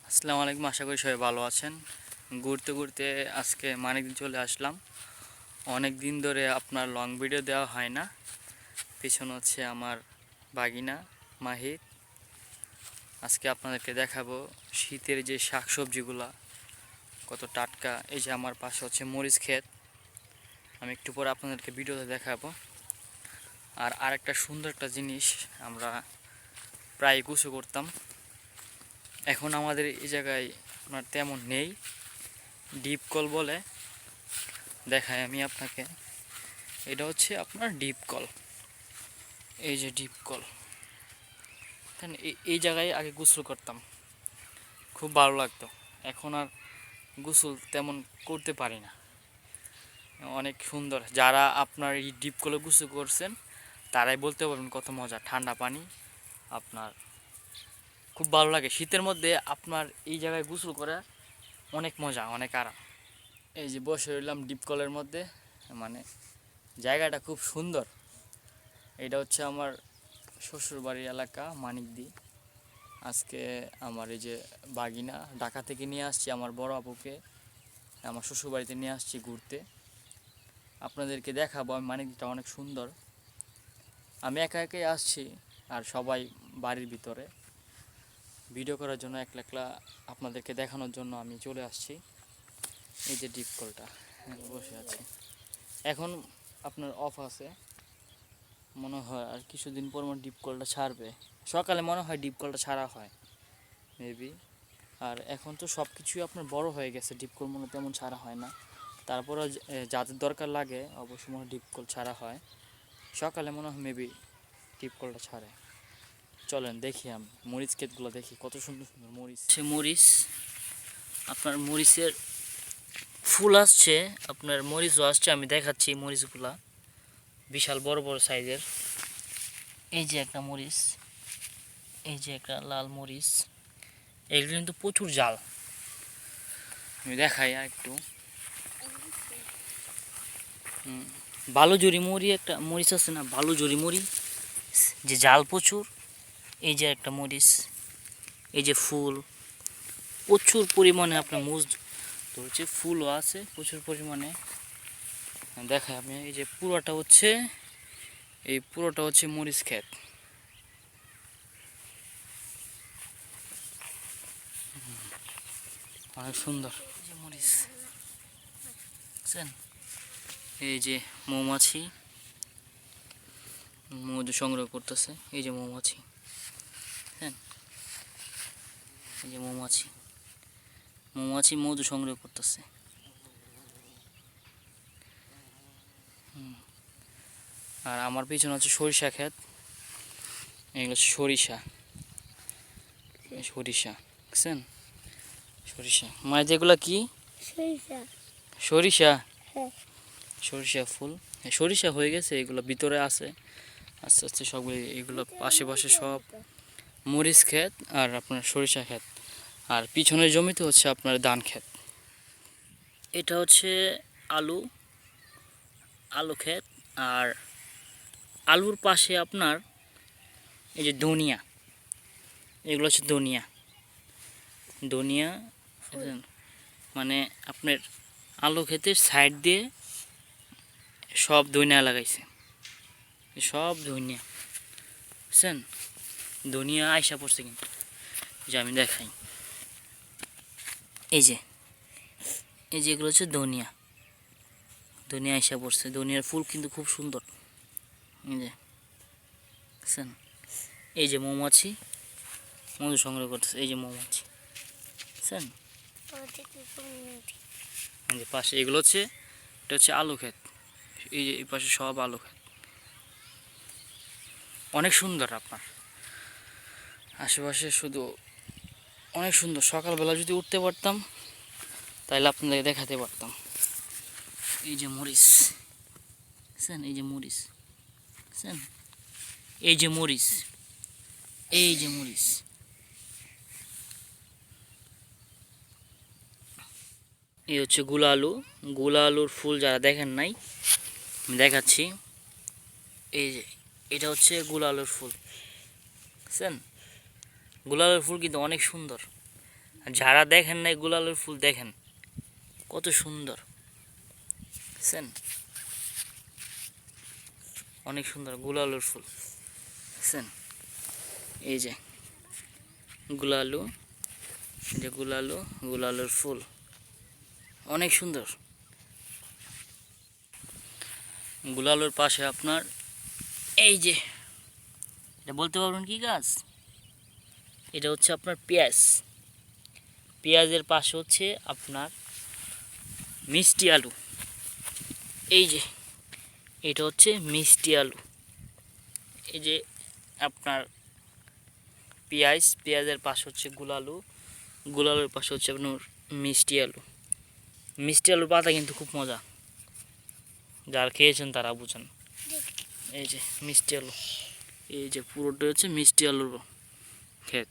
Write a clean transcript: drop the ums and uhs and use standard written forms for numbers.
আসসালামু আলাইকুম, আশা করি সবাই ভালো আছেন। ঘুরতে ঘুরতে আজকে মানিকদিন চলে আসলাম। অনেক দিন ধরে আপনার লং ভিডিও দেওয়া হয় না। পিছনে হচ্ছে আমার বাগিনা মাহির। আজকে আপনাদেরকে দেখাবো শীতের যে শাকসবজিগুলা কত টাটকা। এই যে আমার পাশে হচ্ছে মরিচ ক্ষেত, আমি একটু পরে আপনাদেরকে ভিডিওতে দেখাবো। আর আরেকটা সুন্দর একটা জিনিস, আমরা প্রায় গোসল করতাম, এখন আমাদের এই জায়গায় আপনার তেমন নেই। ডিপ কল বলে, দেখাই আমি আপনাকে। এটা হচ্ছে আপনার ডিপ কল। এই যে ডিপ কল, এই জায়গায় আগে গোসল করতাম, খুব ভালো লাগতো। এখন আর গোসল তেমন করতে পারি না। অনেক সুন্দর, যারা আপনার এই ডিপ কলে গোসল করছেন তারাই বলতে পারবেন কত মজা। ঠান্ডা পানি আপনার খুব ভালো লাগে শীতের মধ্যে। আপনার এই জায়গায় গোসল করা অনেক মজা, অনেক আরাম। এই যে বসে রইলাম ডিপ কলের মধ্যে, মানে জায়গাটা খুব সুন্দর। এটা হচ্ছে আমার শ্বশুরবাড়ির এলাকা মানিকদি। আজকে আমার এই যে বাগিনা ঢাকা থেকে নিয়ে আসছি, আমার বড় আপুকে আমার শ্বশুরবাড়িতে নিয়ে আসছি ঘুরতে। আপনাদেরকে দেখাবো আমি মানিকদিটা অনেক সুন্দর। আমি একা একাই আসছি, আর সবাই বাড়ির ভিতরে। ভিডিও করার জন্য একলা একলা আপনাদেরকে দেখানোর জন্য আমি চলে আসছি। এই যে ডিপ কলটা বসে আছে, এখন আপনার অফ আছে মনে হয়। আর কিছুদিন পর ডিপ কলটা ছাড়বে, সকালে মনে হয় ডিপ কলটা ছাড়া হয় মেবি। আর এখন তো সব কিছুই আপনার বড় হয়ে গেছে, ডিপ কল মনে তেমন ছাড়া হয় না। তারপরে যাদের দরকার লাগে অবশ্যই মনে ডিপ কল ছাড়া হয়। সকালে মনে হয় মেবি ডিপ কলটা ছাড়ে। চলেন দেখি, আমি মরিচ ক্ষেতগুলো দেখি, কত সুন্দর সুন্দর মরিচ। সে মরিচ, আপনার মরিচের ফুল আসছে, আপনার মরিচও আসছে। আমি দেখাচ্ছি মরিচগুলা বিশাল বড় বড় সাইজের। এই যে একটা মরিচ, এই যে একটা লাল মরিচ, এগুলো কিন্তু প্রচুর জাল। আমি দেখাই আর একটু। ভালো জড়ি মরি একটা মরিচ আছে না, ভালো জড়ি মরি, যে জাল প্রচুর। এই যে একটা মরিচ, এই যে ফুল প্রচুর পরিমাণে আপনার মুজ ধরছে, ফুলও আছে প্রচুর পরিমাণে। দেখাই আমি, এই যে পুরোটা হচ্ছে, এই পুরোটা হচ্ছে মরিচ ক্ষেত। অনেক সুন্দর এই যে মরিচ, বুঝছেন? এই যে মৌমাছি মধু সংগ্রহ করতেছে, এই যে মৌমাছি, হ্যাঁ এই যে মৌমাছি, মৌমাছি মধু সংগ্রহ করতেছে। আর আমার পিছনে হচ্ছে সরিষা ক্ষেত, এগুলো হচ্ছে সরিষা, সরিষা বুঝছেন? সরিষা মানে যেগুলো কি সরিষা, সরিষা ফুল, সরিষা হয়ে গেছে, এগুলো ভিতরে আছে। আস্তে আস্তে সবগুলি, এগুলো আশেপাশে সব মরিচ ক্ষেত আর আপনার সরিষা ক্ষেত। আর পিছনের জমিতে হচ্ছে আপনার ধান ক্ষেত। এটা হচ্ছে আলু, আলু ক্ষেত। আর আলুর পাশে আপনার এই যে ধনিয়া, এগুলো হচ্ছে ধনিয়া, ধনিয়া মানে আপনার আলু ক্ষেতের সাইড দিয়ে সব ধনিয়া লাগাইছে, সব ধনিয়া, বুঝছেন? ধনিয়া আইসা পড়ছে কিন্তু, যে আমি দেখাই, এই যে এই যে এগুলো হচ্ছে ধনিয়া, ধনিয়া আইসা পড়ছে। ধনিয়ার ফুল কিন্তু খুব সুন্দর, এই যে বুঝছেন? এই যে মৌমাছি মধু সংগ্রহ করতেছে, এই যে মৌমাছি, বুঝছেন? এই যে পাশে এগুলো হচ্ছে, এটা হচ্ছে আলু ক্ষেত। এই যে এই পাশে সব আলু ক্ষেত, অনেক সুন্দর। আপনার আশেপাশে শুধু অনেক সুন্দর। সকালবেলা যদি উঠতে পারতাম তাহলে আপনাদেরকে দেখাতে পারতাম। এই যে মরিচ, বুঝছেন? এই যে মরিচ, বুঝছেন? এই যে মরিচ, এই যে মরিচ, এই হচ্ছে গুলা আলু। গুলা আলুর ফুল যারা দেখেন নাই আমি দেখাচ্ছি। এই যে এটা হচ্ছে গুলা আলুর ফুল, বুঝছেন? গুলা আলুর ফুল কিন্তু অনেক সুন্দর। যারা দেখেন না গুলালের ফুল দেখেন কত সুন্দর, বুঝছেন? অনেক সুন্দর গুলালের ফুল, বুঝছেন? এই যে গুলালু, এই যে গুলালের ফুল অনেক সুন্দর। গুলালের পাশে আপনার এই যে এটা বলতে পারবেন কি গাছ? এটা হচ্ছে আপনার পেঁয়াজ। পেঁয়াজের পাশে হচ্ছে আপনার মিষ্টি আলু। এই যে এটা হচ্ছে মিষ্টি আলু। এই যে আপনার পেঁয়াজের পাশে হচ্ছে গুলালু, গুলালুর পাশে হচ্ছে আপনার মিষ্টি আলু। মিষ্টি আলুর পাতা কিন্তু খুব মজা, যারা খেয়েছেন তারা বুঝেন। এই যে মিষ্টি আলু, এই যে পুরোটা হচ্ছে মিষ্টি আলুর ক্ষেত।